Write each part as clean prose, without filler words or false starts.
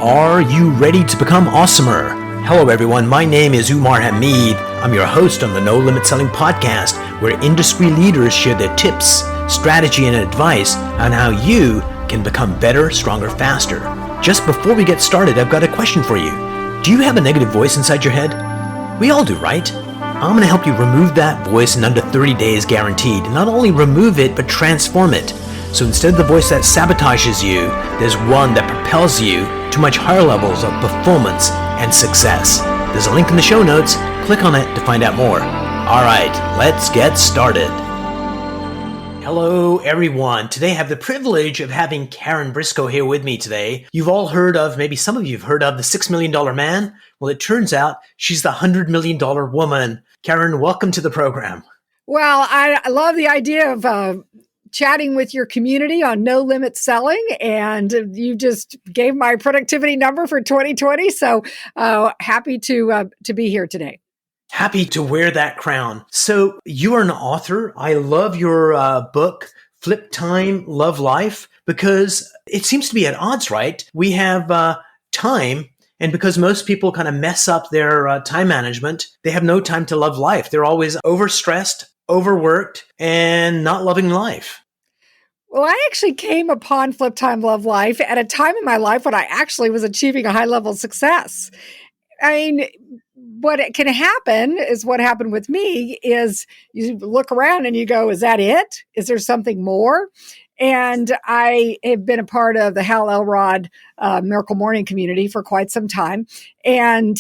Are you ready to become awesomer? Hello everyone, my name is Umar Hamid. I'm your host on the No Limit Selling podcast, where industry leaders share their tips, strategy, and advice on how you can become better, stronger, faster. Just before we get started, I've got a question for you. Do you have a negative voice inside your head? We all do, right? I'm going to help you remove that voice in under 30 days guaranteed. Not only remove it, but transform it. So instead of the voice that sabotages you, there's one that propels you to much higher levels of performance and success. There's a link in the show notes. Click on it to find out more. All right, let's get started. Hello, everyone. Today I have the privilege of having Karen Briscoe here with me today. You've all heard of, maybe some of you have heard of the $6 million man. Well, it turns out she's the $100 million woman. Karen, welcome to the program. Well, I love the idea of chatting with your community on no limit selling, and you just gave my productivity number for 2020. So happy to be here today. Happy to wear that crown. So you are an author. I love your book, Flip Time, Love Life, because it seems to be at odds, right? We have time, and because most people kind of mess up their time management, they have no time to love life. They're always overstressed, overworked, and not loving life. Well, I actually came upon Flip Time, Love Life at a time in my life when I actually was achieving a high level of success. I mean, what can happen is what happened with me is you look around and you go, is that it? Is there something more? And I have been a part of the Hal Elrod Miracle Morning community for quite some time. And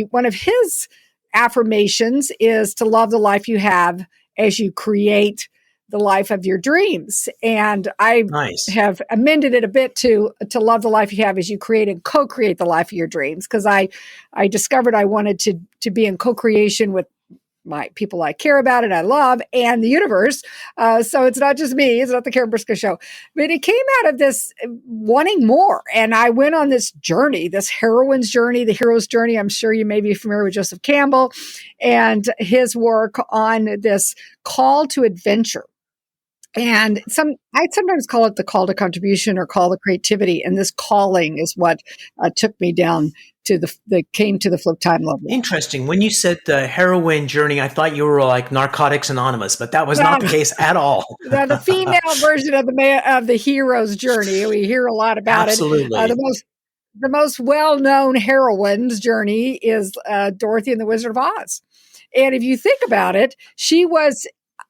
one of his affirmations is to love the life you have as you create the life of your dreams. And I have amended it a bit to love the life you have as you create and co-create the life of your dreams. Because I discovered I wanted to be in co-creation with my people I care about and I love and the universe. So it's not just me. It's not the Karen Briscoe show. But it came out of this wanting more. And I went on this journey, this heroine's journey, the hero's journey. I'm sure you may be familiar with Joseph Campbell and his work on this call to adventure. And I sometimes call it the call to contribution or call to creativity. And this calling is what took me down to came to the Flip Time level. Interesting. When you said the heroine journey, I thought you were like Narcotics Anonymous, but that was not the case at all. The female version of the hero's journey. We hear a lot about Absolutely. it. The most well-known heroine's journey is Dorothy and the Wizard of Oz. And if you think about it, she was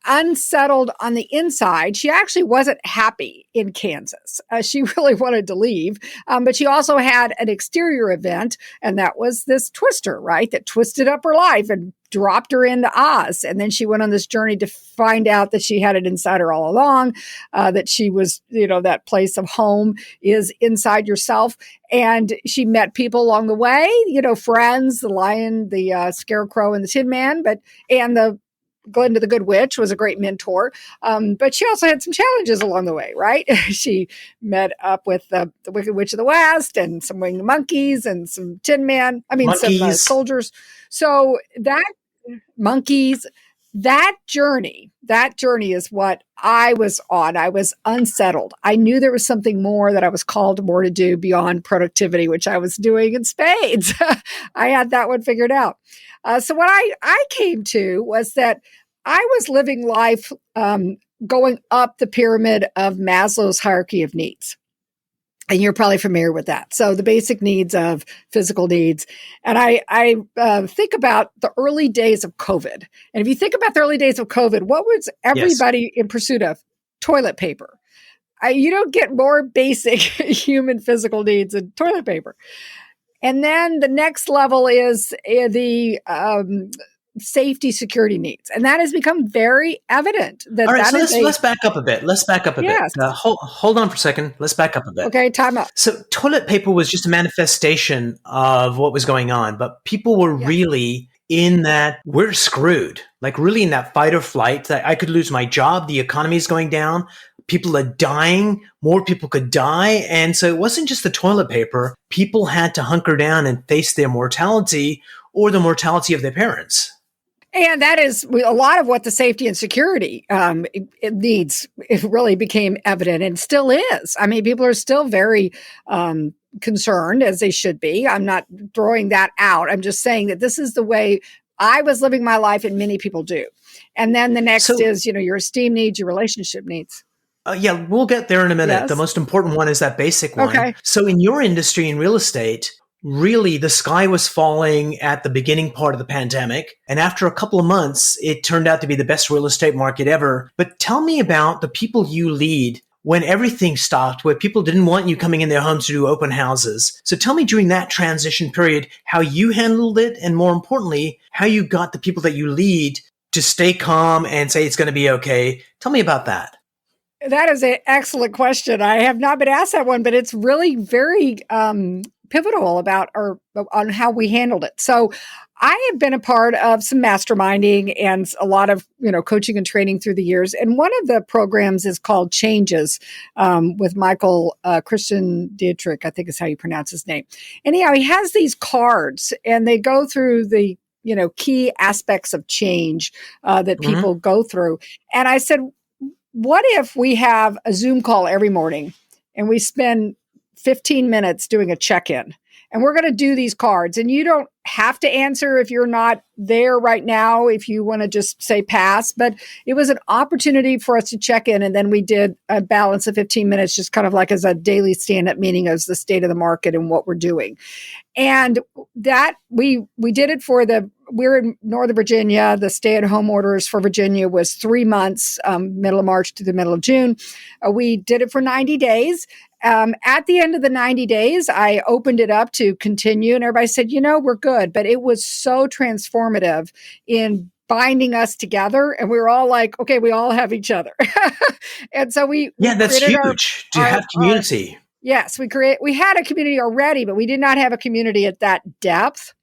unsettled on the inside. She actually wasn't happy in Kansas. She really wanted to leave, but she also had an exterior event, and that was this twister, right? That twisted up her life and dropped her into Oz. And then she went on this journey to find out that she had it inside her all along, that she was, that place of home is inside yourself. And she met people along the way, friends, the lion, the scarecrow, and the Tin Man, and the Glinda the Good Witch was a great mentor, but she also had some challenges along the way, right? She met up with the Wicked Witch of the West and some winged monkeys and some some soldiers. So that journey is what I was on. I was unsettled. I knew there was something more that I was called more to do beyond productivity, which I was doing in spades. I had that one figured out. So what I came to was that I was living life going up the pyramid of Maslow's hierarchy of needs. And you're probably familiar with that. So the basic needs of physical needs. And I think about the early days of COVID. And if you think about the early days of COVID, what was everybody in pursuit of? Toilet paper. You don't get more basic human physical needs than toilet paper. And then the next level is the safety security needs. And that has become very evident. All right, so let's back up a bit. Yes. Hold on for a second. Let's back up a bit. Okay, time up. So toilet paper was just a manifestation of what was going on, but people were really in that we're screwed, like really in that fight or flight, that I could lose my job, the economy is going down, people are dying, more people could die. And so it wasn't just the toilet paper. People had to hunker down and face their mortality or the mortality of their parents. And that is a lot of what the safety and security it needs. It really became evident and still is. I mean, people are still very concerned, as they should be. I'm not throwing that out. I'm just saying that this is the way I was living my life, and many people do. And then the next So is, your esteem needs, your relationship needs. yeah, we'll get there in a minute. The Yes. most important one is that basic one. Okay. So in your industry, in real estate, really the sky was falling at the beginning part of the pandemic. And after a couple of months, it turned out to be the best real estate market ever. But tell me about the people you lead when everything stopped, where people didn't want you coming in their homes to do open houses. So tell me during that transition period, how you handled it, and more importantly, how you got the people that you lead to stay calm and say it's going to be okay. Tell me about that. That is an excellent question. I have not been asked that one, but it's really very pivotal on how we handled it. So I have been a part of some masterminding and a lot of, coaching and training through the years. And one of the programs is called Changes with Michael Christian Dietrich, I think is how you pronounce his name. Anyhow, he has these cards and they go through the, key aspects of change that people go through. And I said, what if we have a Zoom call every morning and we spend 15 minutes doing a check-in? And we're going to do these cards. And you don't have to answer if you're not there right now, if you want to just say pass. But it was an opportunity for us to check in. And then we did a balance of 15 minutes, just kind of like as a daily stand-up meeting as the state of the market and what we're doing. And that we did it we're in Northern Virginia. The stay-at-home orders for Virginia was 3 months, middle of March to the middle of June. We did it for 90 days. At the end of the 90 days, I opened it up to continue, and everybody said, we're good. But it was so transformative in binding us together. And we were all like, okay, we all have each other. And so that's huge to have community. Yes, we had a community already, but we did not have a community at that depth.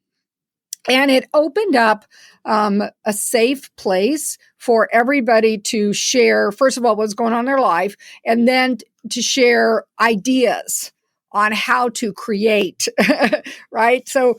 And it opened up a safe place for everybody to share, first of all, what's going on in their life, and then to share ideas on how to create, right? So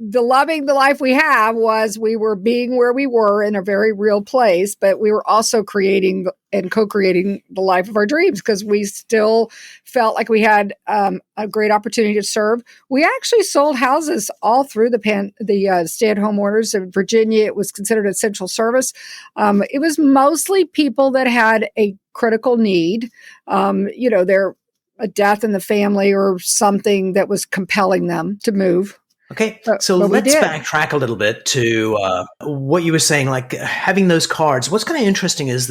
loving the life we have was we were being where we were in a very real place, but we were also creating and co-creating the life of our dreams because we still felt like we had a great opportunity to serve. We actually sold houses all through the stay-at-home orders. In Virginia, it was considered essential service. It was mostly people that had a critical need. They're a death in the family or something that was compelling them to move. Okay, so let's backtrack a little bit to what you were saying, like having those cards. What's kind of interesting is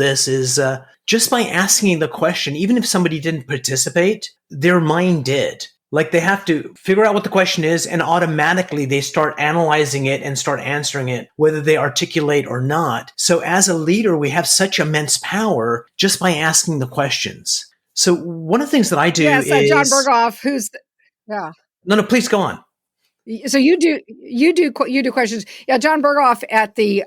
just by asking the question, even if somebody didn't participate, their mind did. Like they have to figure out what the question is, and automatically they start analyzing it and start answering it, whether they articulate or not. So as a leader, we have such immense power just by asking the questions. So one of the things that I do is John Berghoff, No, please go on. So you do questions. Yeah, John Berghoff at the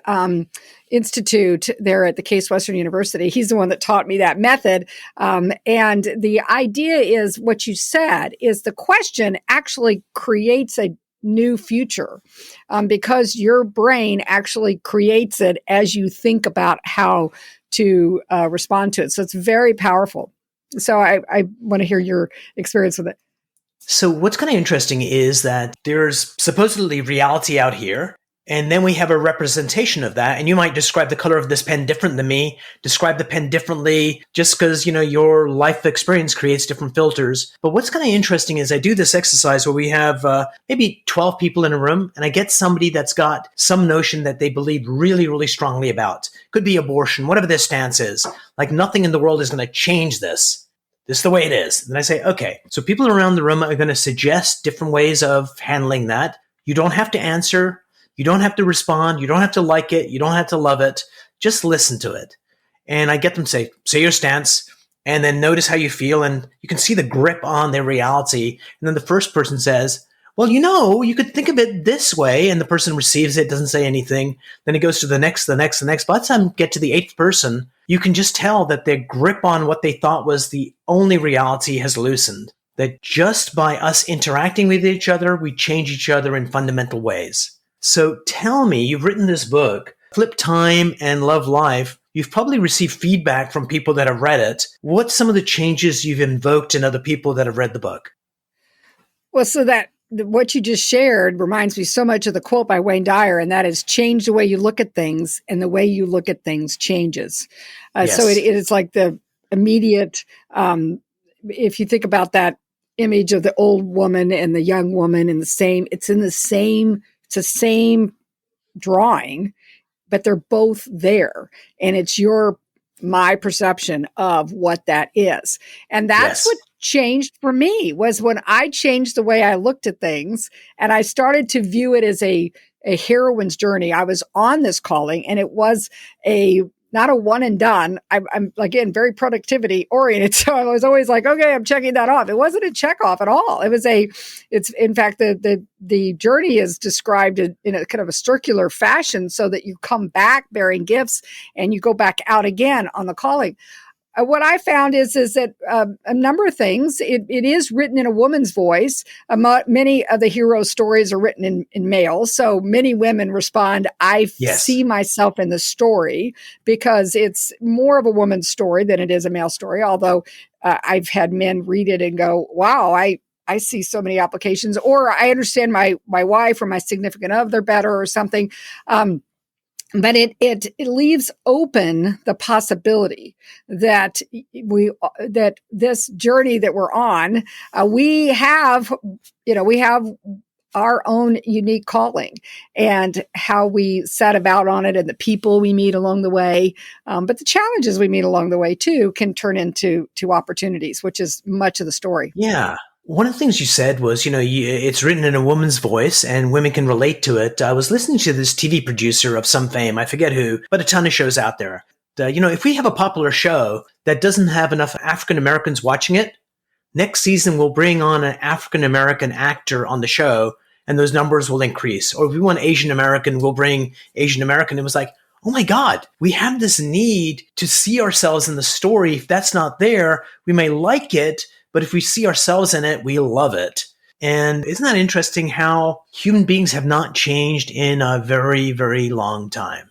Institute there at the Case Western University. He's the one that taught me that method. And the idea is what you said is the question actually creates a new future because your brain actually creates it as you think about how to respond to it. So it's very powerful. So I want to hear your experience with it. So what's kind of interesting is that there's supposedly reality out here, and then we have a representation of that. And you might describe the color of this pen different than me, describe the pen differently, just because, your life experience creates different filters. But what's kind of interesting is I do this exercise where we have maybe 12 people in a room, and I get somebody that's got some notion that they believe really, really strongly about. Could be abortion, whatever their stance is. Like nothing in the world is going to change this. This is the way it is. Then I say, okay, so people around the room are going to suggest different ways of handling that. You don't have to answer. You don't have to respond. You don't have to like it. You don't have to love it. Just listen to it. And I get them to say your stance, and then notice how you feel. And you can see the grip on their reality. And then the first person says, well, you could think of it this way. And the person receives it, doesn't say anything. Then it goes to the next. By the time you get to the eighth person, you can just tell that their grip on what they thought was the only reality has loosened. That just by us interacting with each other, we change each other in fundamental ways. So tell me, you've written this book, Flip Time and Love Life. You've probably received feedback from people that have read it. What's some of the changes you've invoked in other people that have read the book? Well, so that what you just shared reminds me so much of the quote by Wayne Dyer, and that is change the way you look at things, and the way you look at things changes. So it Yes. is like the immediate, if you think about that image of the old woman and the young woman in the same, it's the same drawing, but they're both there. And it's my perception of what that is. And that's what Yes. changed for me was when I changed the way I looked at things and I started to view it as a heroine's journey. I was on this calling and it was not a one and done. I'm again, very productivity oriented. So I was always like, okay, I'm checking that off. It wasn't a check off at all. It's in fact, the journey is described in a kind of a circular fashion so that you come back bearing gifts and you go back out again on the calling. What I found is that a number of things. It is written in a woman's voice. Many of the hero stories are written in male, so many women respond, "I Yes. see myself in the story," because it's more of a woman's story than it is a male story. Although I've had men read it and go, "Wow, I see so many applications," or I understand my wife or my significant other better or something. But it leaves open the possibility that that this journey that we're on, we have our own unique calling and how we set about on it and the people we meet along the way. But the challenges we meet along the way too can turn into opportunities, which is much of the story. Yeah. One of the things you said was, it's written in a woman's voice and women can relate to it. I was listening to this TV producer of some fame, I forget who, but a ton of shows out there. If we have a popular show that doesn't have enough African Americans watching it, next season we'll bring on an African American actor on the show and those numbers will increase. Or if we want Asian American, we'll bring Asian American. It was like, oh my God, we have this need to see ourselves in the story. If that's not there, we may like it, but if we see ourselves in it, we love it. And isn't that interesting how human beings have not changed in a very, very long time?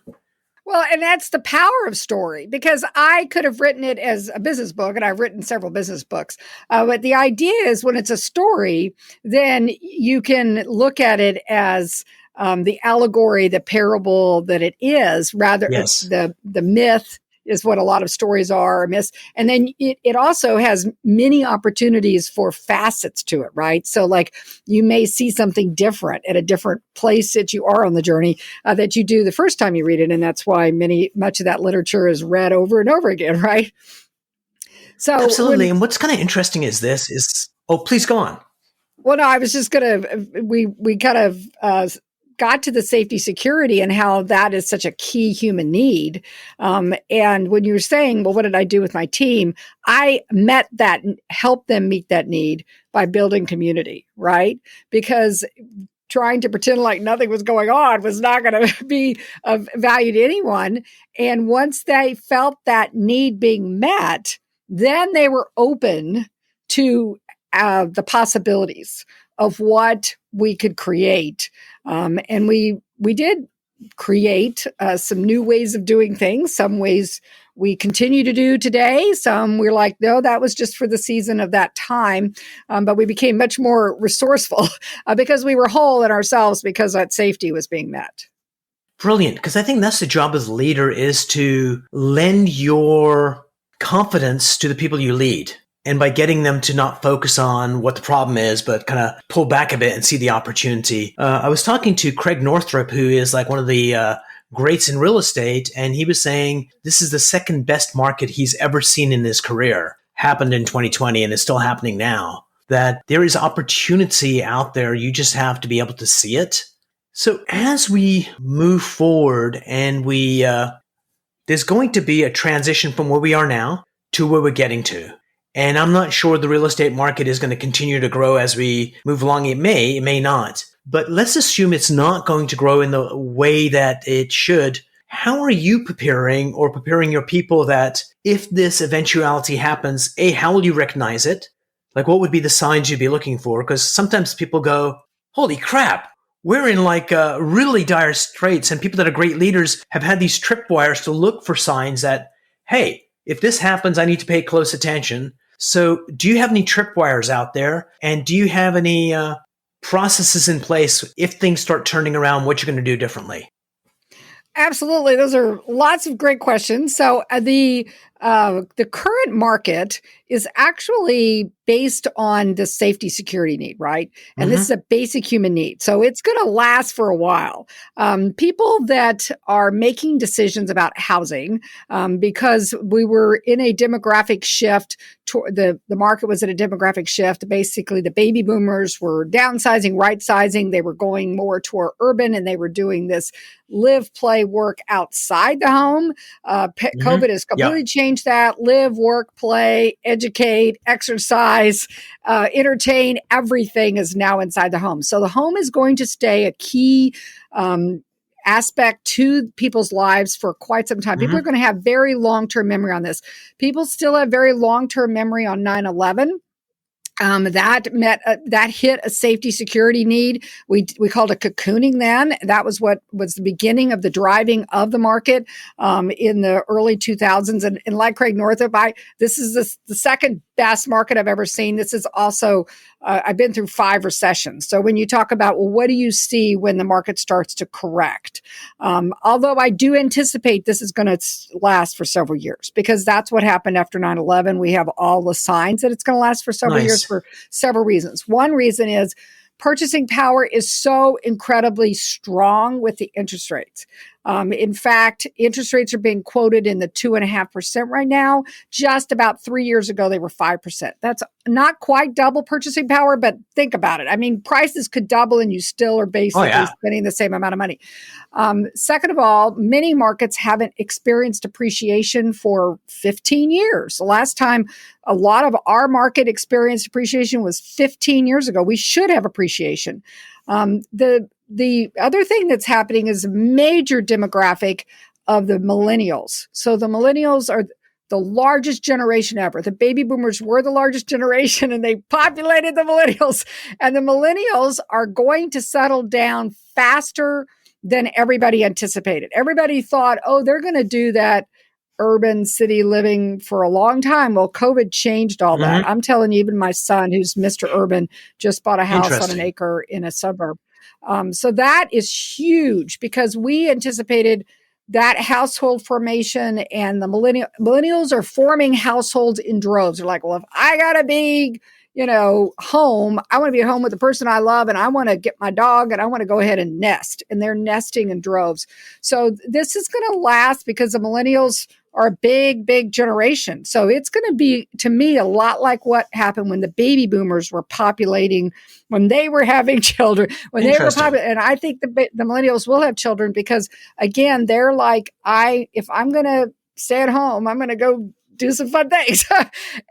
Well, and that's the power of story, because I could have written it as a business book, and I've written several business books. But the idea is when it's a story, then you can look at it as the allegory, the parable that it is, rather Yes. the myth is what a lot of stories are, myths. And then it also has many opportunities for facets to it, right? So like you may see something different at a different place that you are on the journey that you do the first time you read it. And that's why much of that literature is read over and over again, right? So absolutely. And what's kind of interesting oh, please go on. Well, no, I was just we kind of got to the safety security and how that is such a key human need. And when you were saying, well, what did I do with my team? I helped them meet that need by building community, right? Because trying to pretend like nothing was going on was not going to be of value to anyone. And once they felt that need being met, then they were open to the possibilities of what we could create. And we did create some new ways of doing things. Some ways we continue to do today. Some we're like, no, that was just for the season of that time. But we became much more resourceful because we were whole in ourselves because that safety was being met. Brilliant. Because I think that's the job as a leader, is to lend your confidence to the people you lead. And by getting them to not focus on what the problem is, but kind of pull back a bit and see the opportunity. I was talking to Craig Northrup, who is like one of the greats in real estate. And he was saying this is the second best market he's ever seen in his career. Happened in 2020 and is still happening now. That there is opportunity out there. You just have to be able to see it. So as we move forward and there's going to be a transition from where we are now to where we're getting to. And I'm not sure the real estate market is going to continue to grow as we move along. It may not. But let's assume it's not going to grow in the way that it should. How are you preparing your people that if this eventuality happens, how will you recognize it? Like, what would be the signs you'd be looking for? Because sometimes people go, holy crap, we're in like really dire straits. And people that are great leaders have had these tripwires to look for signs that, hey, if this happens, I need to pay close attention. So do you have any tripwires out there? And do you have any processes in place if things start turning around, what you're going to do differently? Absolutely. Those are lots of great questions. So the current market is actually based on the safety security need, right? And this is Mm-hmm. a basic human need. So it's going to last for a while. People that are making decisions about housing, because we were in a demographic shift, the market was at a demographic shift. Basically, the baby boomers were downsizing, right sizing. They were going more toward urban, and they were doing this live, play, work outside the home. Mm-hmm. COVID has Yeah. completely changed that. Live, work, play, educate, exercise, entertain, everything is now inside the home. So the home is going to stay a key aspect to people's lives for quite some time. People Mm-hmm. are going to have very long-term memory on this. People still have very long-term memory on 9/11. That hit a safety security need. We called it cocooning then. That was what was the beginning of the driving of the market in the early 2000s. And like Craig Northrup, this is the second best market I've ever seen. This is also I've been through 5 recessions. So when you talk about, well, what do you see when the market starts to correct? Although I do anticipate this is going to last for several years, because that's what happened after 9/11. We have all the signs that it's going to last for several years Nice. for several reasons. One reason is purchasing power is so incredibly strong with the interest rates. In fact, interest rates are being quoted in the 2.5% right now. Just about 3 years ago, they were 5%. That's not quite double purchasing power, but think about it. I mean, prices could double and you still are Oh, basically yeah. spending the same amount of money. Second of all, many markets haven't experienced appreciation for 15 years. The last time a lot of our market experienced appreciation was 15 years ago. We should have appreciation. The other thing that's happening is a major demographic of the millennials. So the millennials are the largest generation ever. The baby boomers were the largest generation and they populated the millennials. And the millennials are going to settle down faster than everybody anticipated. Everybody thought, oh, they're going to do that urban city living for a long time. Well, COVID changed all that. Mm-hmm. I'm telling you, even my son, who's Mr. Urban, just bought a house on an Interesting. acre in a suburb. So that is huge, because we anticipated that household formation, and the millennials are forming households in droves. They're like, well, if I got a big, home, I want to be at home with the person I love, and I want to get my dog, and I want to go ahead and nest. And they're nesting in droves. So this is going to last, because the millennials are a big, big generation. So it's going to be, to me, a lot like what happened when the baby boomers were populating, when they were having children, when they were Interesting. populating. And I think the millennials will have children, because, again, they're like, if I'm going to stay at home, I'm going to go do some fun things.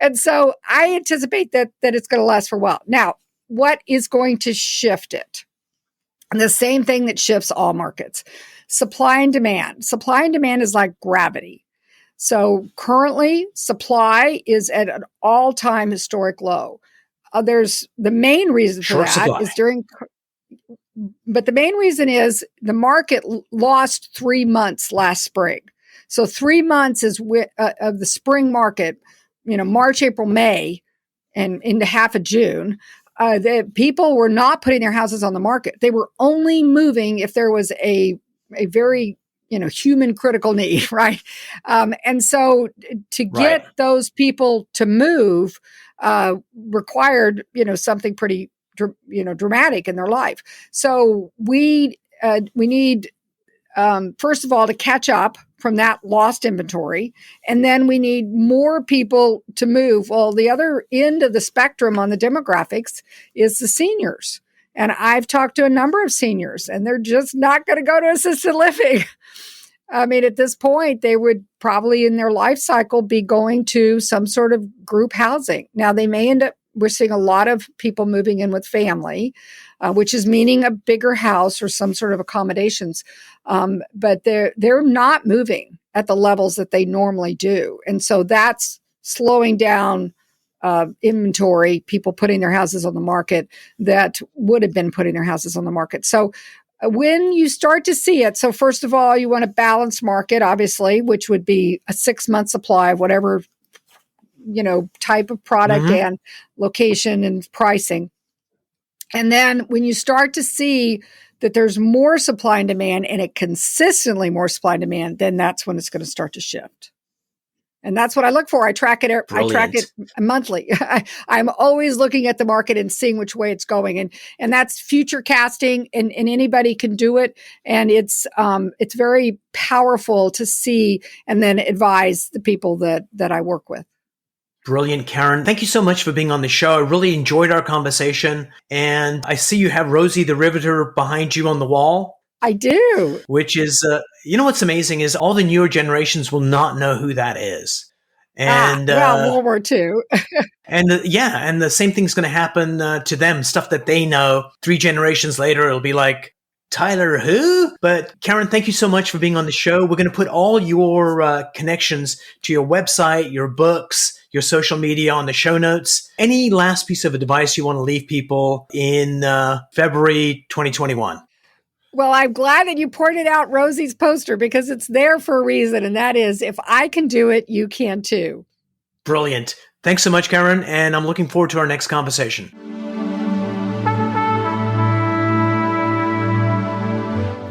And so I anticipate that it's going to last for a while. Now, what is going to shift it? And the same thing that shifts all markets: supply and demand. Supply and demand is like gravity. So currently, supply is at an all-time historic low. There's the main reason for Short that supply. is but the main reason is the market lost 3 months last spring. So 3 months is of the spring market, March, April, May, and into half of June. The people were not putting their houses on the market. They were only moving if there was a very human critical need, right? And so to Right. get those people to move required something pretty dramatic in their life. So we need, first of all, to catch up from that lost inventory. And then we need more people to move. Well, the other end of the spectrum on the demographics is the seniors. And I've talked to a number of seniors, and they're just not going to go to assisted living. I mean, at this point, they would probably in their life cycle be going to some sort of group housing. Now, they may end up, we're seeing a lot of people moving in with family, which is meaning a bigger house or some sort of accommodations. But they're not moving at the levels that they normally do. And so that's slowing down inventory, people putting their houses on the market that would have been putting their houses on the market. So when you start to see it, so first of all, you want a balanced market, obviously, which would be a 6-month supply of whatever type of product Mm-hmm. and location and pricing. And then when you start to see that there's more supply and demand, and it consistently more supply and demand, then that's when it's going to start to shift. And that's what I look for. I track it. I track it monthly. I'm always looking at the market and seeing which way it's going. And that's future casting, and anybody can do it. And it's very powerful to see and then advise the people that I work with. Brilliant, Karen. Thank you so much for being on the show. I really enjoyed our conversation. And I see you have Rosie the Riveter behind you on the wall. I do. Which is, what's amazing is all the newer generations will not know who that is. And World War II. and the same thing's going to happen to them. Stuff that they know 3 generations later, it'll be like, Tyler, who? But Karen, thank you so much for being on the show. We're going to put all your connections to your website, your books, your social media on the show notes. Any last piece of advice you want to leave people in February 2021? Well, I'm glad that you pointed out Rosie's poster, because it's there for a reason. And that is, if I can do it, you can too. Brilliant. Thanks so much, Karen. And I'm looking forward to our next conversation.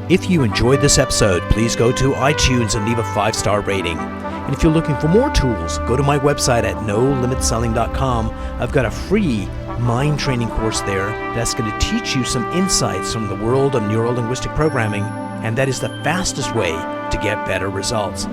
If you enjoyed this episode, please go to iTunes and leave a 5-star rating. And if you're looking for more tools, go to my website at nolimitselling.com. I've got a free mind training course there that's going to teach you some insights from the world of neuro-linguistic programming, and that is the fastest way to get better results.